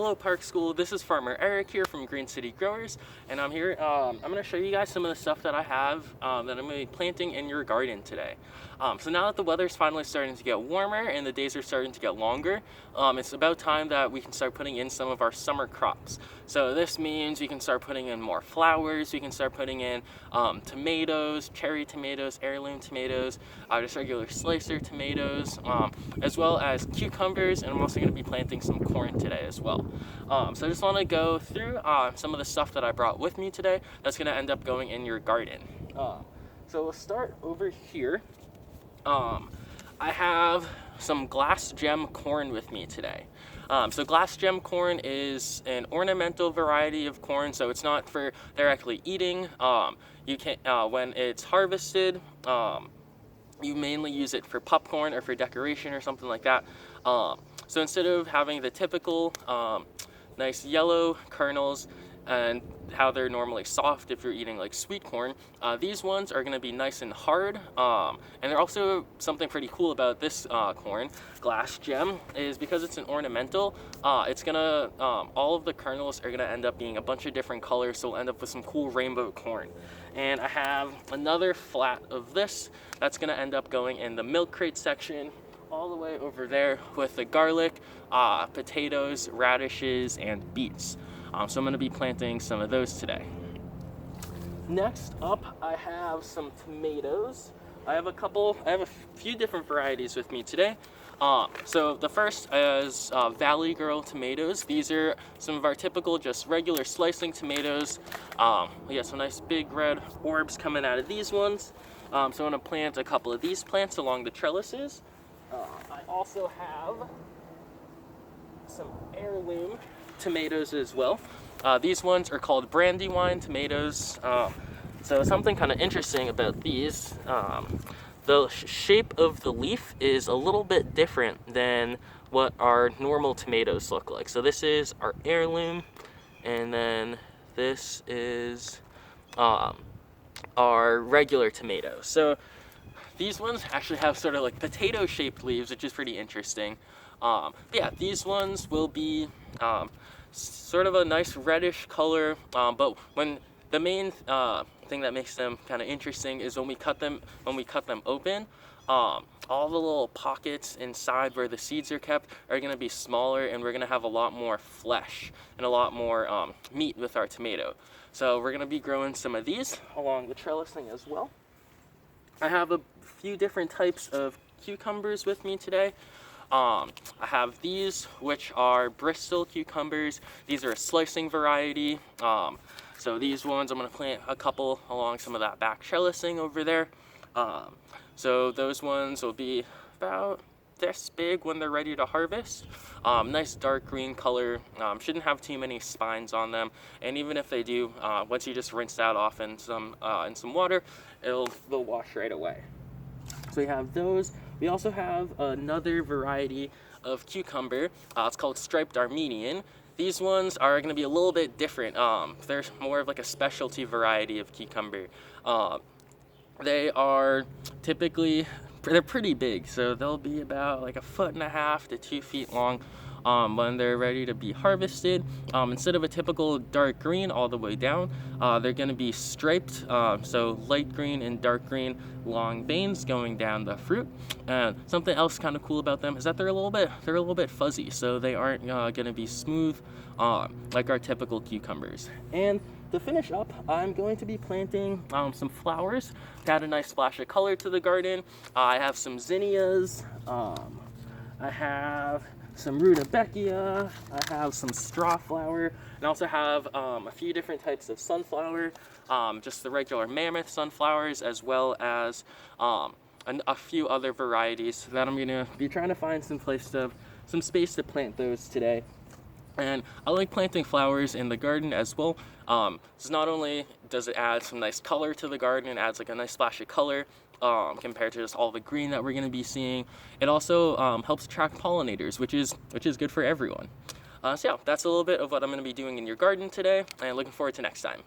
Hello Park School, this is Farmer Eric here from Green City Growers, and I'm here, I'm going to show you guys some of the stuff that I have that I'm going to be planting in your garden today. So now that the weather's finally starting to get warmer and the days are starting to get longer, it's about time that we can start putting in some of our summer crops. So this means we can start putting in more flowers, we can start putting in tomatoes, cherry tomatoes, heirloom tomatoes, just regular slicer tomatoes, as well as cucumbers, and I'm also going to be planting some corn today as well. So I just want to go through some of the stuff that I brought with me today that's going to end up going in your garden. So we'll start over here. I have some glass gem corn with me today. So glass gem corn is an ornamental variety of corn, so it's not for directly eating. You can when it's harvested, you mainly use it for popcorn or for decoration or something like that. So instead of having the typical nice yellow kernels and how they're normally soft if you're eating like sweet corn, these ones are going to be nice and hard, and they're also something pretty cool about this corn, glass gem, is because it's an ornamental, it's gonna all of the kernels are gonna end up being a bunch of different colors, so we'll end up with some cool rainbow corn. And I have another flat of this that's gonna end up going in the milk crate section all the way over there with the garlic, potatoes, radishes, and beets. So I'm going to be planting some of those today. Next up, I have some tomatoes. I have a few different varieties with me today. So the first is Valley Girl tomatoes. These are some of our typical, just regular slicing tomatoes. We got some nice big red orbs coming out of these ones. So I'm going to plant a couple of these plants along the trellises. I also have some heirloom tomatoes as well. These ones are called Brandywine tomatoes. So something kind of interesting about these, the shape of the leaf is a little bit different than what our normal tomatoes look like. So this is our heirloom, and then this is our regular tomatoes. So these ones actually have sort of like potato-shaped leaves, which is pretty interesting. But yeah, these ones will be sort of a nice reddish color, but when the main thing that makes them kind of interesting is when we cut them open, all the little pockets inside where the seeds are kept are going to be smaller, and we're going to have a lot more flesh and a lot more meat with our tomato. So we're going to be growing some of these along the trellising as well. I have a few different types of cucumbers with me today. I have these, which are Bristol cucumbers. These are a slicing variety. So these ones, I'm going to plant a couple along some of that back trellising over there. So those ones will be about this big when they're ready to harvest. Nice dark green color. Shouldn't have too many spines on them. And even if they do, once you just rinse that off in some water, they'll wash right away. So we have those. We also have another variety of cucumber. It's called Striped Armenian. These ones are going to be a little bit different. They're more of like a specialty variety of cucumber. They are typically, they're pretty big, so they'll be about like 1.5 to 2 feet long. When they're ready to be harvested, instead of a typical dark green all the way down, they're going to be striped, so light green and dark green long veins going down the fruit. And something else kind of cool about them is that they're a little bit fuzzy, so they aren't going to be smooth like our typical cucumbers. And to finish up, I'm going to be planting some flowers to add a nice splash of color to the garden. I have some zinnias. I have some rudbeckia, I have some straw flower, and I also have a few different types of sunflower, just the regular mammoth sunflowers, as well as a few other varieties that I'm going to be trying to find some space to plant those today. And I like planting flowers in the garden as well. So not only does it add some nice color to the garden, it adds like a nice splash of color, compared to just all the green that we're going to be seeing. It also helps attract pollinators, which is good for everyone. So yeah, that's a little bit of what I'm going to be doing in your garden today, and looking forward to next time.